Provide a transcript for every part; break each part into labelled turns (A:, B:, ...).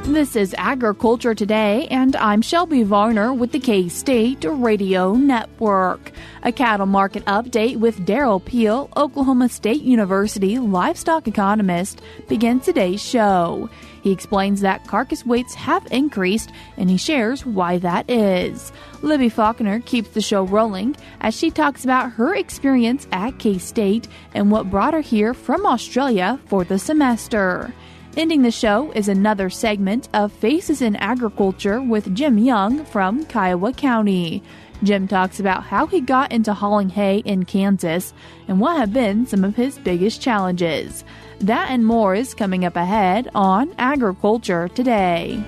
A: This is Agriculture Today, and I'm Shelby Varner with the K-State Radio Network. A cattle market update with Derrell Peel, Oklahoma State University livestock economist, begins today's show. He explains that carcass weights have increased, and he shares why that is. Libby Falkiner keeps the show rolling as she talks about her experience at K-State and what brought her here from Australia for the semester. Ending the show is another segment of Faces in Agriculture with Jim Young from Kiowa County. Jim talks about how he got into hauling hay in Kansas and what have been some of his biggest challenges. That and more is coming up ahead on Agriculture Today.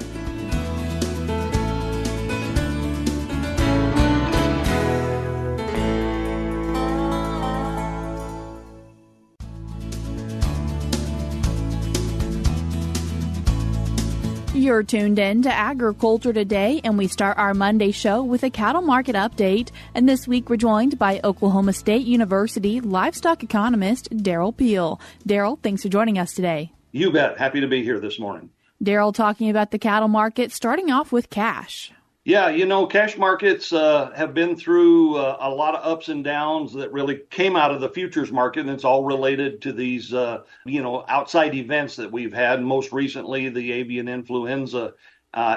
A: You're tuned in to Agriculture Today, and we start our Monday show with a cattle market update. And this week we're joined by Oklahoma State University livestock economist Derrell Peel. Derrell, thanks for joining us today.
B: You bet. Happy to be here this morning.
A: Derrell, talking about the cattle market, starting off with cash.
B: Yeah, cash markets have been through a lot of ups and downs that really came out of the futures market, and it's all related to these, outside events that we've had, most recently the avian influenza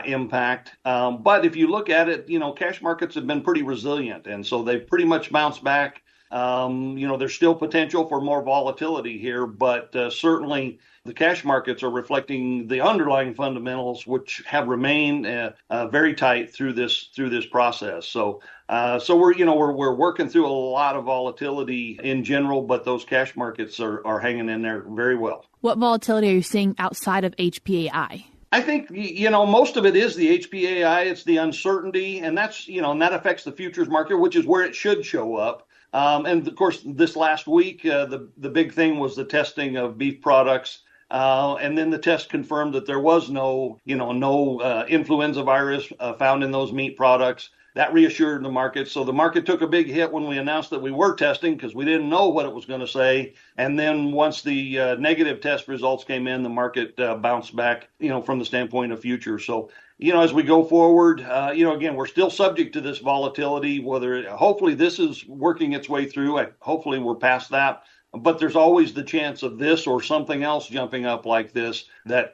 B: impact. But if you look at it, cash markets have been pretty resilient, and so they've pretty much bounced back. There's still potential for more volatility here, but certainly the cash markets are reflecting the underlying fundamentals, which have remained very tight through this process. So we're working through a lot of volatility in general, but those cash markets are hanging in there very well.
A: What volatility are you seeing outside of HPAI?
B: I think, most of it is the HPAI. It's the uncertainty, and that's, and that affects the futures market, which is where it should show up. And of course, this last week, the big thing was the testing of beef products. And then the test confirmed that there was no influenza virus found in those meat products. That reassured the market. So the market took a big hit when we announced that we were testing because we didn't know what it was going to say. And then once the negative test results came in, the market bounced back, from the standpoint of futures. So, as we go forward, again, we're still subject to this volatility, hopefully this is working its way through. Hopefully we're past that. But there's always the chance of this or something else jumping up like this that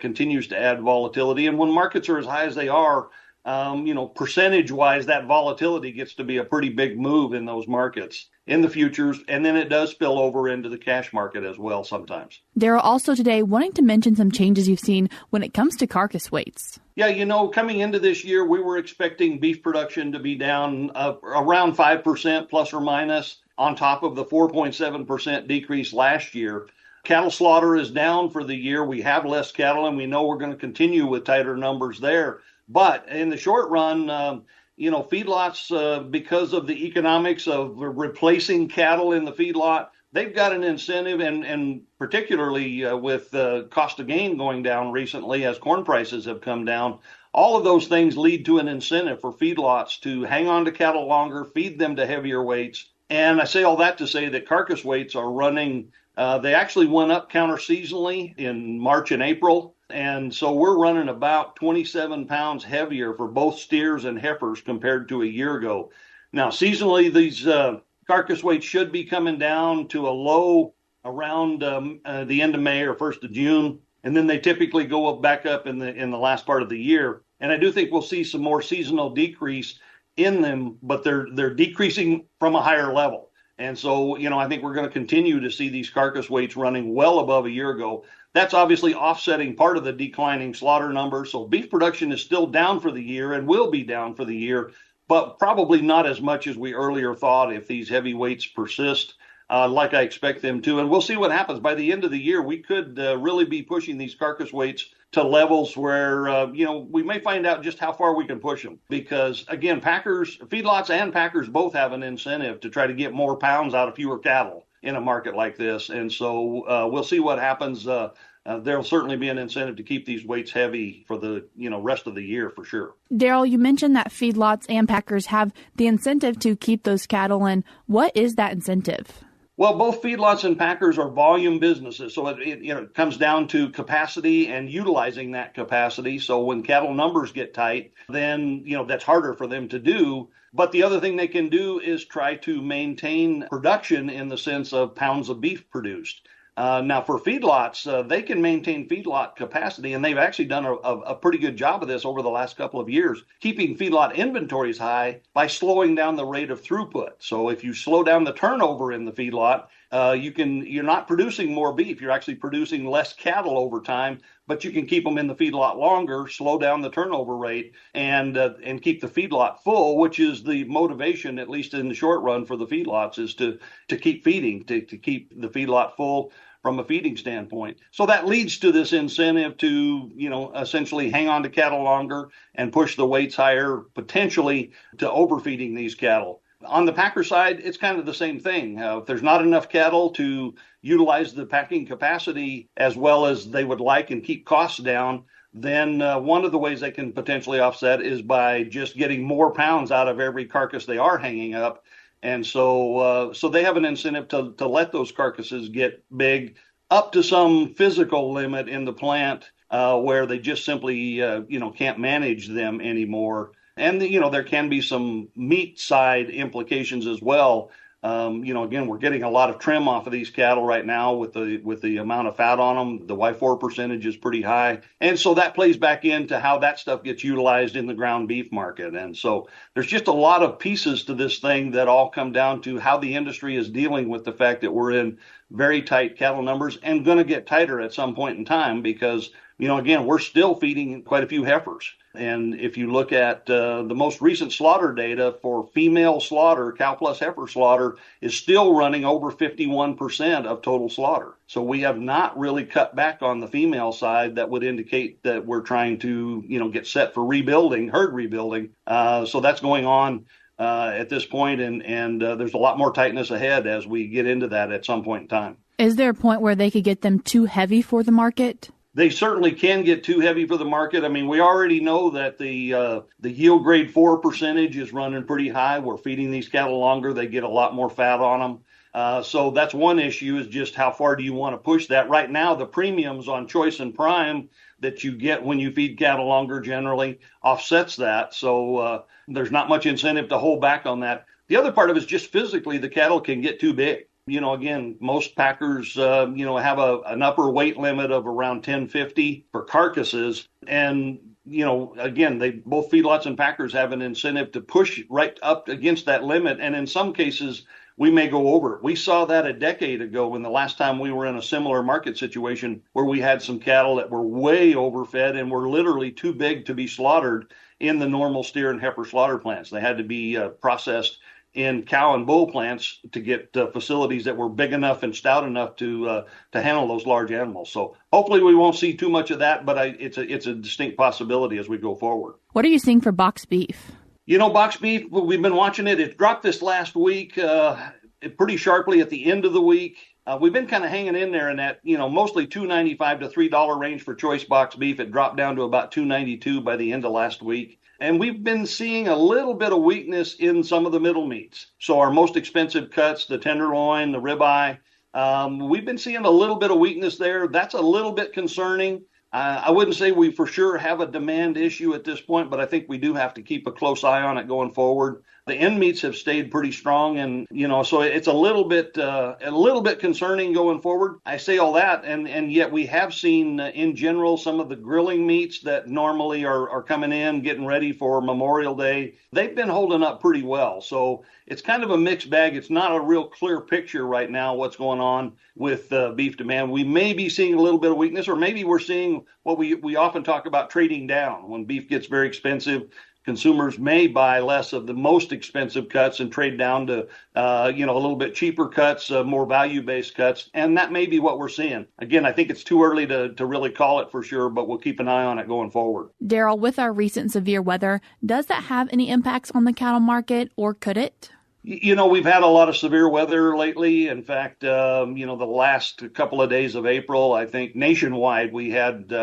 B: continues to add volatility. And when markets are as high as they are, percentage-wise, that volatility gets to be a pretty big move in those markets, in the futures, and then it does spill over into the cash market as well sometimes.
A: Derrell, also today wanting to mention some changes you've seen when it comes to carcass weights.
B: Yeah, coming into this year, we were expecting beef production to be down around 5% plus or minus on top of the 4.7% decrease last year. Cattle slaughter is down for the year. We have less cattle, and we know we're going to continue with tighter numbers there. But in the short run, feedlots, because of the economics of replacing cattle in the feedlot, they've got an incentive, and particularly with the cost of gain going down recently as corn prices have come down, all of those things lead to an incentive for feedlots to hang on to cattle longer, feed them to heavier weights. And I say all that to say that carcass weights are running, they actually went up counter-seasonally in March and April. And so we're running about 27 pounds heavier for both steers and heifers compared to a year ago. Now, seasonally, these carcass weights should be coming down to a low around the end of May or 1st of June. And then they typically go back up in the last part of the year. And I do think we'll see some more seasonal decrease in them, but they're decreasing from a higher level. And so, I think we're going to continue to see these carcass weights running well above a year ago. That's obviously offsetting part of the declining slaughter number. So beef production is still down for the year and will be down for the year, but probably not as much as we earlier thought if these heavy weights persist like I expect them to. And we'll see what happens. By the end of the year, we could really be pushing these carcass weights to levels where, we may find out just how far we can push them. Because, again, feedlots and packers both have an incentive to try to get more pounds out of fewer cattle in a market like this. And so we'll see what happens. There'll certainly be an incentive to keep these weights heavy for the rest of the year for sure.
A: Derrell, you mentioned that feedlots and packers have the incentive to keep those cattle in. What is that incentive?
B: Well, both feedlots and packers are volume businesses, so it comes down to capacity and utilizing that capacity. So when cattle numbers get tight, then that's harder for them to do. But the other thing they can do is try to maintain production in the sense of pounds of beef produced. Now, for feedlots, they can maintain feedlot capacity, and they've actually done a pretty good job of this over the last couple of years, keeping feedlot inventories high by slowing down the rate of throughput. So if you slow down the turnover in the feedlot, you're not producing more beef. You're actually producing less cattle over time, but you can keep them in the feedlot longer, slow down the turnover rate, and keep the feedlot full, which is the motivation, at least in the short run, for the feedlots, is to keep feeding, to keep the feedlot full from a feeding standpoint. So that leads to this incentive to, essentially hang on to cattle longer and push the weights higher, potentially to overfeeding these cattle. On the packer side, it's kind of the same thing. If there's not enough cattle to utilize the packing capacity as well as they would like and keep costs down, then one of the ways they can potentially offset is by just getting more pounds out of every carcass they are hanging up. And so they have an incentive to let those carcasses get big up to some physical limit in the plant where they just simply, can't manage them anymore. And, there can be some meat side implications as well. Again, we're getting a lot of trim off of these cattle right now with the amount of fat on them. The Y4 percentage is pretty high. And so that plays back into how that stuff gets utilized in the ground beef market. And so there's just a lot of pieces to this thing that all come down to how the industry is dealing with the fact that we're in very tight cattle numbers and going to get tighter at some point in time because, again, we're still feeding quite a few heifers. And if you look at the most recent slaughter data for female slaughter, cow plus heifer slaughter is still running over 51% of total slaughter. So we have not really cut back on the female side. That would indicate that we're trying to, get set for rebuilding, herd rebuilding. So that's going on at this point, and there's a lot more tightness ahead as we get into that at some point in time.
A: Is there a point where they could get them too heavy for the market?
B: They certainly can get too heavy for the market. I mean, we already know that the yield grade 4 percentage is running pretty high. We're feeding these cattle longer. They get a lot more fat on them. So that's one issue, is just how far do you want to push that? Right now, the premiums on choice and prime that you get when you feed cattle longer generally offsets that. So there's not much incentive to hold back on that. The other part of it is just physically the cattle can get too big. Again, most packers, have an upper weight limit of around 1050 for carcasses. And, again, both feedlots and packers have an incentive to push right up against that limit. And in some cases, we may go over it. We saw that a decade ago when the last time we were in a similar market situation where we had some cattle that were way overfed and were literally too big to be slaughtered in the normal steer and heifer slaughter plants. They had to be processed in cow and bull plants to get facilities that were big enough and stout enough to handle those large animals. So hopefully we won't see too much of that, but it's a distinct possibility as we go forward.
A: What are you seeing for box beef?
B: Box beef, we've been watching it. It dropped this last week pretty sharply at the end of the week. We've been kind of hanging in there in that, mostly $2.95 to $3 range for choice box beef. It dropped down to about $2.92 by the end of last week. And we've been seeing a little bit of weakness in some of the middle meats. So our most expensive cuts, the tenderloin, the ribeye, we've been seeing a little bit of weakness there. That's a little bit concerning. I wouldn't say we for sure have a demand issue at this point, but I think we do have to keep a close eye on it going forward. The end meats have stayed pretty strong, and so it's a little bit concerning going forward. I say all that, and yet we have seen in general some of the grilling meats that normally are coming in, getting ready for Memorial Day. They've been holding up pretty well. So it's kind of a mixed bag. It's not a real clear picture right now what's going on with beef demand. We may be seeing a little bit of weakness, or maybe we're seeing what we often talk about, trading down. When beef gets very expensive, consumers may buy less of the most expensive cuts and trade down to, a little bit cheaper cuts, more value-based cuts. And that may be what we're seeing. Again, I think it's too early to really call it for sure, but we'll keep an eye on it going forward.
A: Derrell, with our recent severe weather, does that have any impacts on the cattle market, or could it?
B: We've had a lot of severe weather lately. In fact, the last couple of days of April, I think nationwide, we had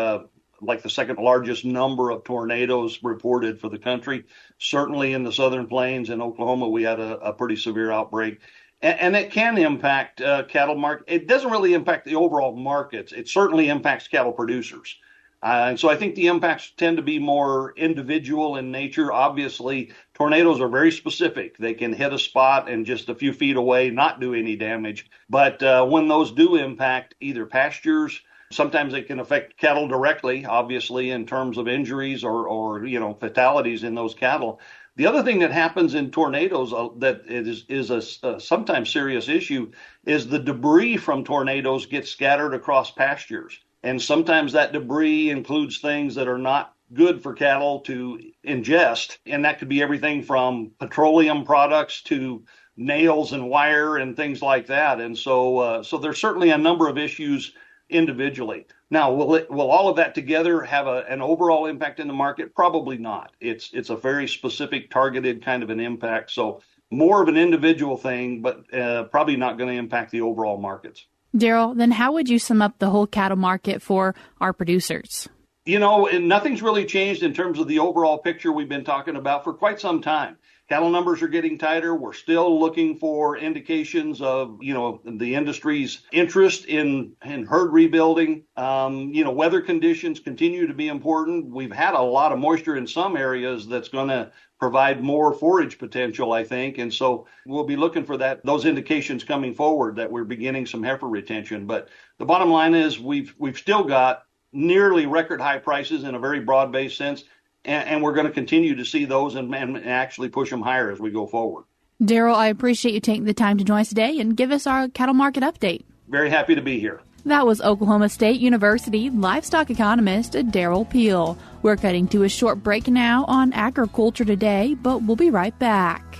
B: like the second largest number of tornadoes reported for the country. Certainly in the Southern Plains in Oklahoma, we had a pretty severe outbreak. And it can impact cattle market. It doesn't really impact the overall markets. It certainly impacts cattle producers. And so I think the impacts tend to be more individual in nature. Obviously, tornadoes are very specific. They can hit a spot and just a few feet away not do any damage. But when those do impact either pastures, sometimes it can affect cattle directly, obviously, in terms of injuries or fatalities in those cattle. The other thing that happens in tornadoes that is a sometimes serious issue is the debris from tornadoes gets scattered across pastures. And sometimes that debris includes things that are not good for cattle to ingest. And that could be everything from petroleum products to nails and wire and things like that. And so there's certainly a number of issues individually. Now, will all of that together have an overall impact in the market? Probably not. It's a very specific, targeted kind of an impact. So more of an individual thing, but probably not going to impact the overall markets.
A: Derrell, then how would you sum up the whole cattle market for our producers?
B: Nothing's really changed in terms of the overall picture we've been talking about for quite some time. Cattle numbers are getting tighter. We're still looking for indications of, the industry's interest in herd rebuilding. Weather conditions continue to be important. We've had a lot of moisture in some areas that's going to provide more forage potential, I think. And so we'll be looking for those indications coming forward that we're beginning some heifer retention. But the bottom line is we've still got nearly record high prices in a very broad-based sense. And we're going to continue to see those and actually push them higher as we go forward.
A: Derrell, I appreciate you taking the time to join us today and give us our cattle market update.
B: Very happy to be here.
A: That was Oklahoma State University livestock economist Derrell Peel. We're cutting to a short break now on Agriculture Today, but we'll be right back.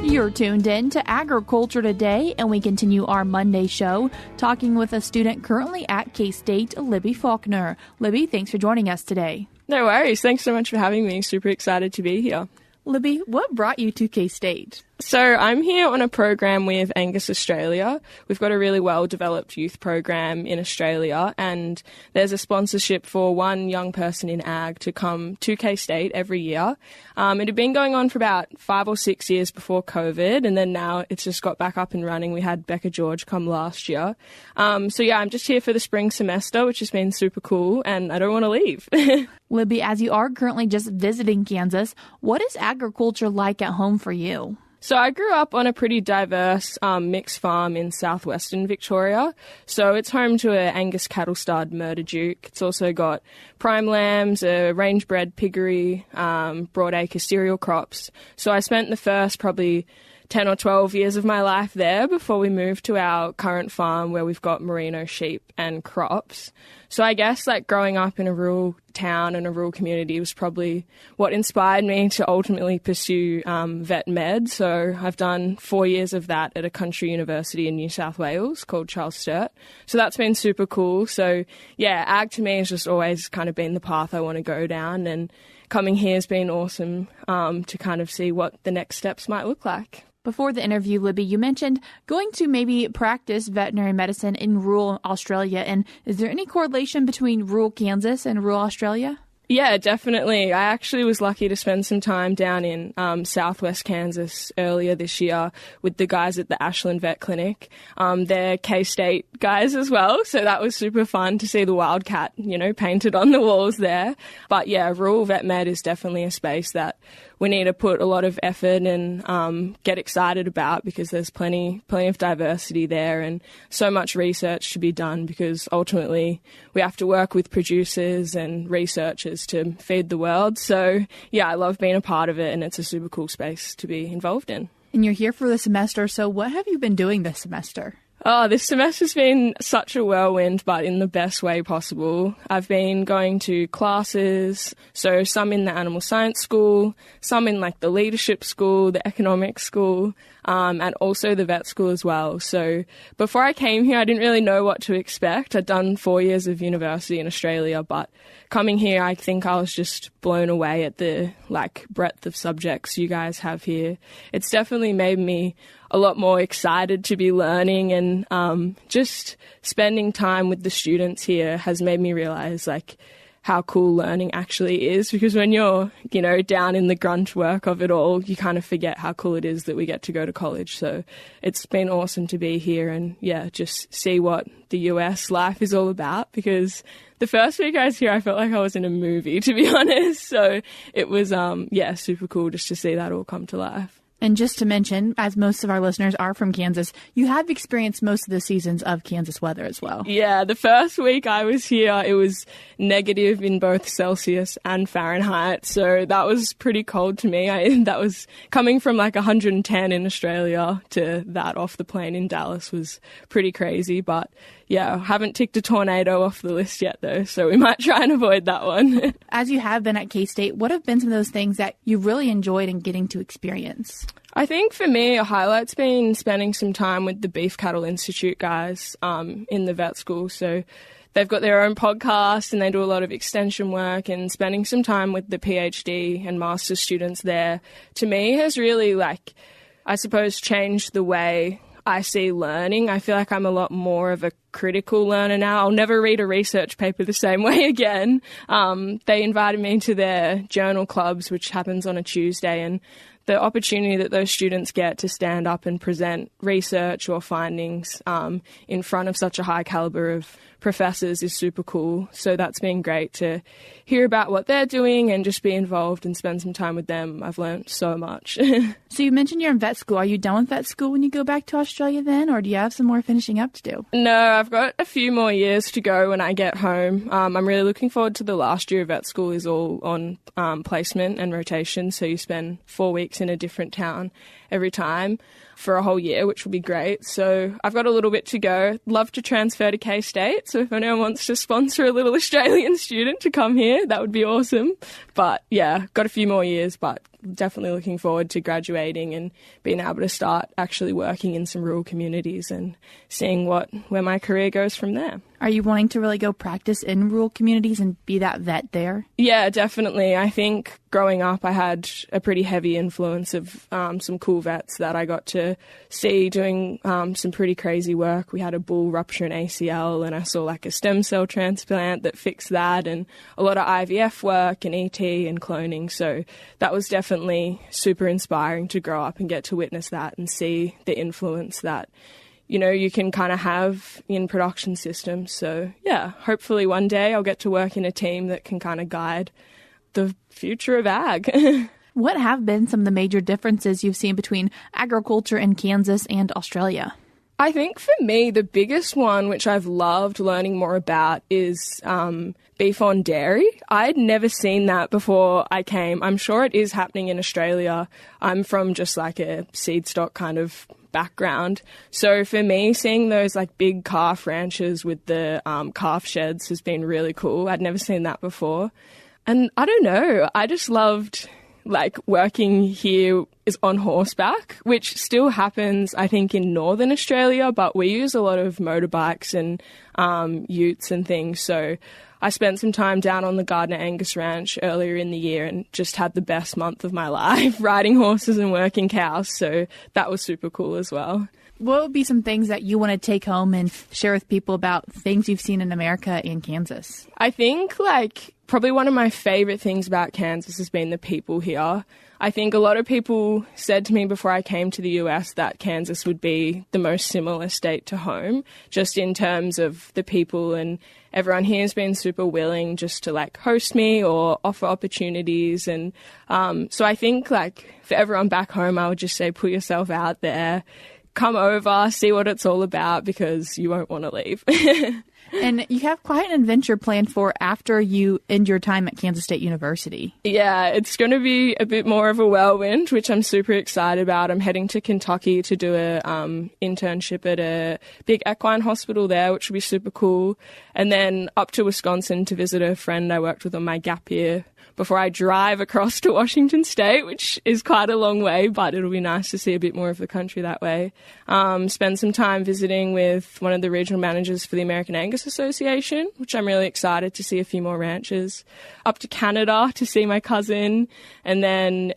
A: You're tuned in to Agriculture Today, and we continue our Monday show talking with a student currently at K-State, Libby Falkiner. Libby, thanks for joining us today.
C: No worries. Thanks so much for having me. Super excited to be here.
A: Libby, what brought you to K-State?
C: So I'm here on a program with Angus Australia. We've got a really well-developed youth program in Australia, and there's a sponsorship for one young person in ag to come to K-State every year. It had been going on for about 5 or 6 years before COVID, and then now it's just got back up and running. We had Becca George come last year. I'm just here for the spring semester, which has been super cool, and I don't want to leave.
A: Libby, as you are currently just visiting Kansas, what is agriculture like at home for you?
C: So I grew up on a pretty diverse mixed farm in southwestern Victoria. So it's home to an Angus cattle stud, Murder Duke. It's also got prime lambs, a range-bred piggery, broadacre cereal crops. So I spent the first probably 10 or 12 years of my life there before we moved to our current farm where we've got merino sheep and crops. So I guess growing up in a rural town and a rural community was probably what inspired me to ultimately pursue vet med. So I've done 4 years of that at a country university in New South Wales called Charles Sturt. So that's been super cool. So yeah, ag to me has just always kind of been the path I want to go down, and coming here has been awesome to kind of see what the next steps might look like.
A: Before the interview, Libby, you mentioned going to maybe practice veterinary medicine in rural Australia. And is there any correlation between rural Kansas and rural Australia?
C: Yeah, definitely. I actually was lucky to spend some time down in southwest Kansas earlier this year with the guys at the Ashland Vet Clinic. They're K-State guys as well, so that was super fun to see the wildcat, painted on the walls there. But yeah, rural vet med is definitely a space that we need to put a lot of effort and get excited about, because there's plenty of diversity there and so much research to be done, because ultimately we have to work with producers and researchers to feed the world. So yeah, I love being a part of it, and it's a super cool space to be involved in.
A: And you're here for the semester, so what have you been doing this semester?
C: Oh, this semester's been such a whirlwind, but in the best way possible. I've been going to classes, so some in the animal science school, some in the leadership school, the economics school, and also the vet school as well. So before I came here, I didn't really know what to expect. I'd done 4 years of university in Australia, but coming here, I think I was just blown away at the breadth of subjects you guys have here. It's definitely made me a lot more excited to be learning, and just spending time with the students here has made me realize how cool learning actually is, because when you're, down in the grunt work of it all, you kind of forget how cool it is that we get to go to college. So it's been awesome to be here and, just see what the US life is all about, because the first week I was here, I felt like I was in a movie, to be honest. So it was, super cool just to see that all come to life.
A: And just to mention, as most of our listeners are from Kansas, you have experienced most of the seasons of Kansas weather as well.
C: Yeah, the first week I was here, it was negative in both Celsius and Fahrenheit. So that was pretty cold to me. That was coming from 110 in Australia to that off the plane in Dallas was pretty crazy. But yeah, haven't ticked a tornado off the list yet, though, so we might try and avoid that one.
A: As you have been at K-State, what have been some of those things that you really enjoyed in getting to experience?
C: I think for me, a highlight's been spending some time with the Beef Cattle Institute guys in the vet school. So they've got their own podcast and they do a lot of extension work, and spending some time with the PhD and master's students there, to me, has really, I suppose, changed the way I see learning. I feel like I'm a lot more of a critical learner now. I'll never read a research paper the same way again. They invited me to their journal clubs, which happens on a Tuesday, and the opportunity that those students get to stand up and present research or findings in front of such a high caliber of professors is super cool. So that's been great to hear about what they're doing and just be involved and spend some time with them. I've learned so much.
A: So you mentioned you're in vet school. Are you done with vet school when you go back to Australia then, or do you have some more finishing up to do?
C: No, I've got a few more years to go when I get home. I'm really looking forward to the last year of vet school is all on placement and rotation. So you spend 4 weeks in a different town every time for a whole year, which will be great. So I've got a little bit to go. Love to transfer to K-State. So if anyone wants to sponsor a little Australian student to come here, that would be awesome. But yeah, got a few more years, but definitely looking forward to graduating and being able to start actually working in some rural communities and seeing where my career goes from there.
A: Are you wanting to really go practice in rural communities and be that vet there?
C: Yeah, definitely. I think growing up, I had a pretty heavy influence of some cool vets that I got to see doing some pretty crazy work. We had a bull rupture an ACL, and I saw a stem cell transplant that fixed that, and a lot of IVF work and ET and cloning. So that was definitely super inspiring to grow up and get to witness that and see the influence that you can kind of have in production systems. So, yeah, hopefully one day I'll get to work in a team that can kind of guide the future of ag.
A: What have been some of the major differences you've seen between agriculture in Kansas and Australia?
C: I think for me, the biggest one, which I've loved learning more about, is beef on dairy. I'd never seen that before I came. I'm sure it is happening in Australia. I'm from just a seed stock kind of background. So for me, seeing those big calf ranches with the calf sheds has been really cool. I'd never seen that before. And I don't know, I just loved working here is on horseback, which still happens, I think, in northern Australia, but we use a lot of motorbikes and utes and things. So I spent some time down on the Gardner Angus Ranch earlier in the year and just had the best month of my life riding horses and working cows. So that was super cool as well.
A: What would be some things that you want to take home and share with people about things you've seen in America and Kansas?
C: I think probably one of my favorite things about Kansas has been the people here. I think a lot of people said to me before I came to the US that Kansas would be the most similar state to home, just in terms of the people, and everyone here has been super willing just to host me or offer opportunities. And so I think for everyone back home, I would just say put yourself out there, come over, see what it's all about, because you won't want to leave.
A: And you have quite an adventure planned for after you end your time at Kansas State University.
C: Yeah, it's going to be a bit more of a whirlwind, which I'm super excited about. I'm heading to Kentucky to do a internship at a big equine hospital there, which will be super cool. And then up to Wisconsin to visit a friend I worked with on my gap year before I drive across to Washington State, which is quite a long way, but it'll be nice to see a bit more of the country that way. Spend some time visiting with one of the regional managers for the American Angus Association, which I'm really excited to see a few more ranches. Up to Canada to see my cousin, and then,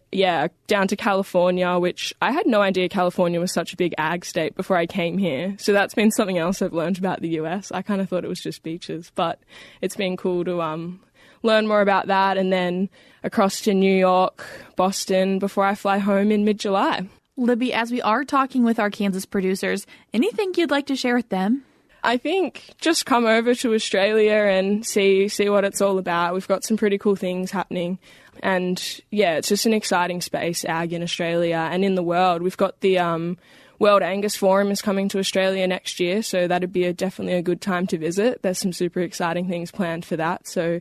C: down to California, which I had no idea California was such a big ag state before I came here. So that's been something else I've learned about the US. I kind of thought it was just beaches, but it's been cool to learn more about that, and then across to New York, Boston, before I fly home in mid-July.
A: Libby, as we are talking with our Kansas producers, anything you'd like to share with them?
C: I think just come over to Australia and see what it's all about. We've got some pretty cool things happening. And, it's just an exciting space, ag in Australia and in the world. We've got the World Angus Forum is coming to Australia next year, so that'd be definitely a good time to visit. There's some super exciting things planned for that. So,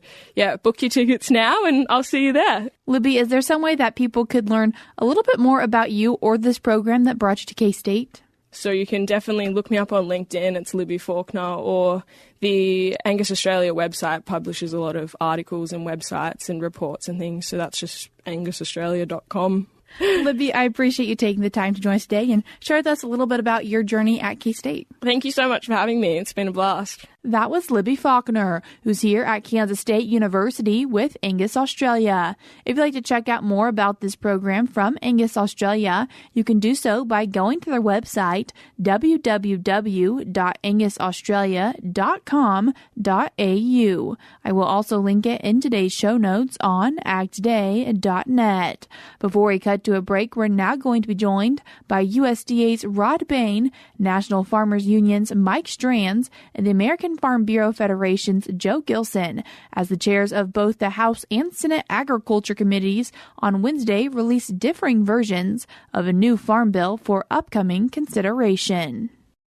C: book your tickets now and I'll see you there.
A: Libby, is there some way that people could learn a little bit more about you or this program that brought you to K-State?
C: So you can definitely look me up on LinkedIn. It's Libby Falkiner, or the Angus Australia website publishes a lot of articles and websites and reports and things. So that's just angusaustralia.com.
A: Libby, I appreciate you taking the time to join us today and share with us a little bit about your journey at K-State.
C: Thank you so much for having me. It's been a blast.
A: That was Libby Falkiner, who's here at Kansas State University with Angus Australia. If you'd like to check out more about this program from Angus Australia, you can do so by going to their website, www.angusaustralia.com.au. I will also link it in today's show notes on agtoday.net. Before we cut to a break, we're now going to be joined by USDA's Rod Bain, National Farmers Union's Mike Strands, and the American Farm Bureau Federation's Joe Gilson, as the chairs of both the House and Senate Agriculture Committees on Wednesday released differing versions of a new farm bill for upcoming consideration.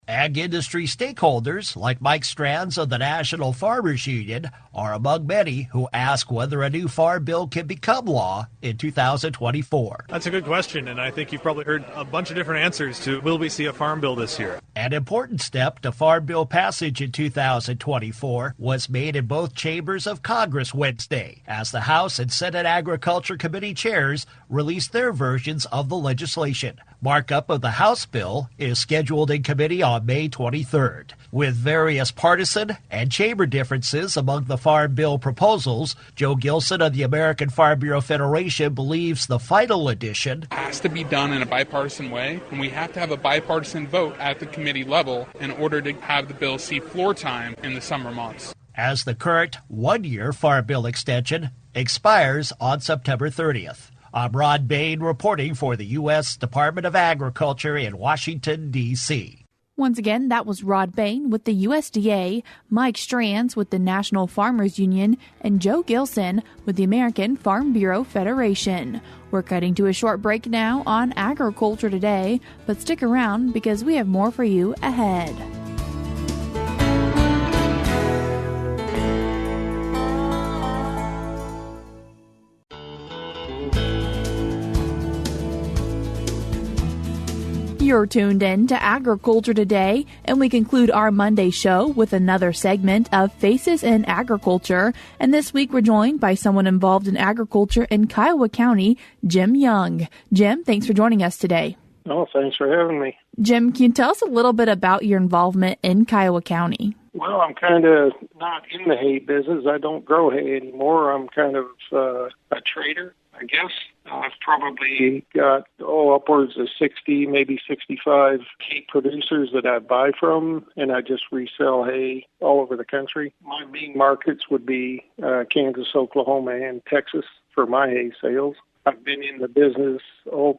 D: Ag industry stakeholders, like Mike Strands of the National Farmers Union, are among many who ask whether a new farm bill can become law in 2024.
E: That's a good question, and I think you've probably heard a bunch of different answers to will we see a farm bill this year.
D: An important step to farm bill passage in 2024 was made in both chambers of Congress Wednesday, as the House and Senate Agriculture Committee chairs released their versions of the legislation. Markup of the House bill is scheduled in committee on May 23rd. With various partisan and chamber differences among the farm bill proposals, Joe Gilson of the American Farm Bureau Federation believes the final edition
F: has to be done in a bipartisan way, and we have to have a bipartisan vote at the committee level in order to have the bill see floor time in the summer months.
D: As the current one-year farm bill extension expires on September 30th. I'm Rod Bain reporting for the U.S. Department of Agriculture in Washington, D.C.
A: Once again, that was Rod Bain with the USDA, Mike Strands with the National Farmers Union, and Joe Gilson with the American Farm Bureau Federation. We're cutting to a short break now on Agriculture Today, but stick around because we have more for you ahead. You're tuned in to Agriculture Today, and we conclude our Monday show with another segment of Faces in Agriculture. And this week we're joined by someone involved in agriculture in Kiowa County, Jim Young. Jim, thanks for joining us today.
G: Oh, thanks for having me.
A: Jim, can you tell us a little bit about your involvement in Kiowa County?
G: Well, I'm kind of not in the hay business. I don't grow hay anymore. I'm kind of a trader, I guess. I've probably got, upwards of 60, maybe 65 hay producers that I buy from, and I just resell hay all over the country. My main markets would be Kansas, Oklahoma, and Texas for my hay sales. I've been in the business,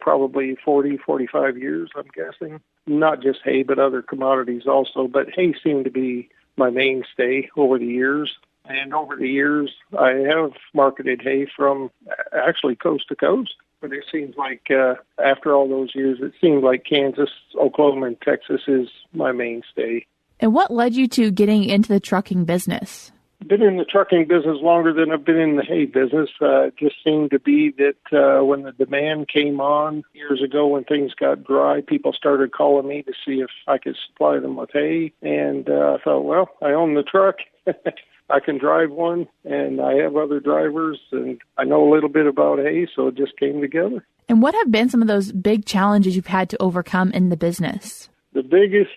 G: probably 40, 45 years, I'm guessing. Not just hay, but other commodities also. But hay seemed to be my mainstay over the years. And over the years, I have marketed hay from actually coast to coast. But it seems like after all those years, it seems like Kansas, Oklahoma, and Texas is my mainstay.
A: And what led you to getting into the trucking business?
G: I've been in the trucking business longer than I've been in the hay business. It just seemed to be that when the demand came on years ago, when things got dry, people started calling me to see if I could supply them with hay. And I thought, well, I own the truck. I can drive one, and I have other drivers, and I know a little bit about hay, so it just came together.
A: And what have been some of those big challenges you've had to overcome in the business?
G: The biggest,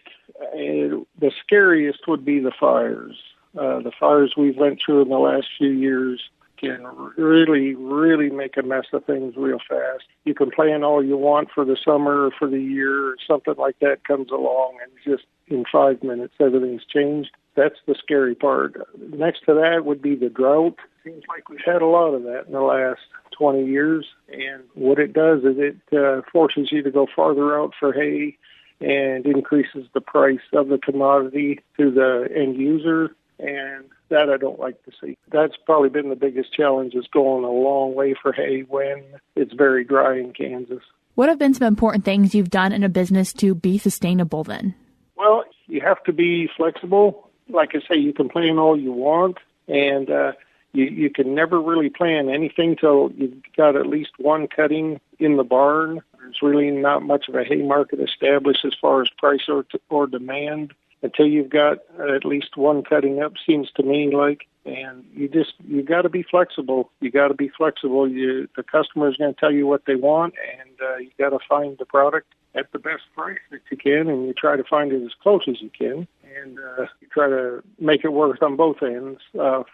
G: the scariest would be the fires. The fires we've went through in the last few years can really, really make a mess of things real fast. You can plan all you want for the summer or for the year, or something like that comes along, and just in 5 minutes, everything's changed. That's the scary part. Next to that would be the drought. Seems like we've had a lot of that in the last 20 years. And what it does is it forces you to go farther out for hay and increases the price of the commodity to the end user. And that I don't like to see. That's probably been the biggest challenge, is going a long way for hay when it's very dry in Kansas.
A: What have been some important things you've done in a business to be sustainable then?
G: Well, you have to be flexible. Like I say, you can plan all you want, and you can never really plan anything till you've got at least one cutting in the barn. There's really not much of a hay market established as far as price or demand until you've got at least one cutting up, seems to me like. And you got to be flexible. You got to be flexible. The customer's going to tell you what they want, and you got to find the product at the best price that you can, and you try to find it as close as you can, and you try to make it work on both ends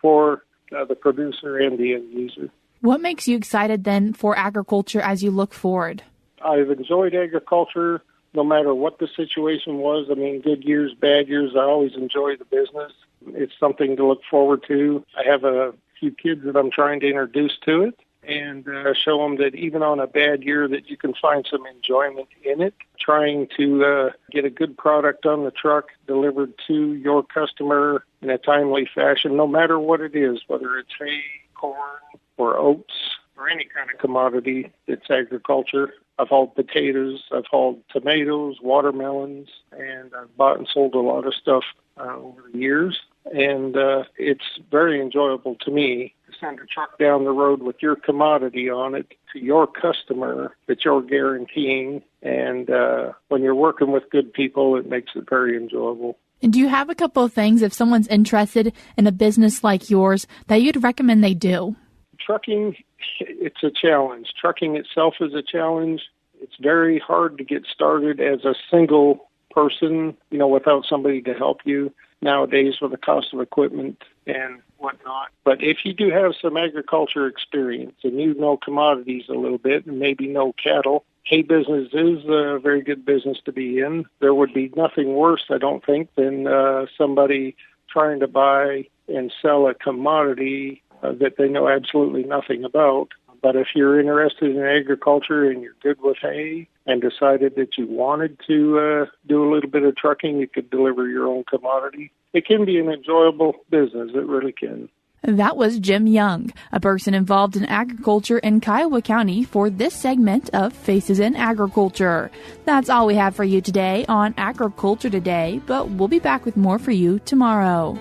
G: for the producer and the end user.
A: What makes you excited then for agriculture as you look forward?
G: I've enjoyed agriculture no matter what the situation was. I mean, good years, bad years, I always enjoy the business. It's something to look forward to. I have a few kids that I'm trying to introduce to it, and show them that even on a bad year that you can find some enjoyment in it. Trying to get a good product on the truck delivered to your customer in a timely fashion, no matter what it is, whether it's hay, corn, or oats, or any kind of commodity that's agriculture. I've hauled potatoes, I've hauled tomatoes, watermelons, and I've bought and sold a lot of stuff over the years. And it's very enjoyable to me to send a truck down the road with your commodity on it to your customer that you're guaranteeing. And when you're working with good people, it makes it very enjoyable.
A: And do you have a couple of things, if someone's interested in a business like yours, that you'd recommend they do?
G: Trucking, it's a challenge. Trucking itself is a challenge. It's very hard to get started as a single person, without somebody to help you nowadays with the cost of equipment and whatnot. But if you do have some agriculture experience and you know commodities a little bit and maybe know cattle, hay business is a very good business to be in. There would be nothing worse, I don't think, than somebody trying to buy and sell a commodity that they know absolutely nothing about. But if you're interested in agriculture and you're good with hay and decided that you wanted to do a little bit of trucking, you could deliver your own commodity. It can be an enjoyable business. It really can.
A: That was Jim Young, a person involved in agriculture in Kiowa County, for this segment of Faces in Agriculture. That's all we have for you today on Agriculture Today, but we'll be back with more for you tomorrow.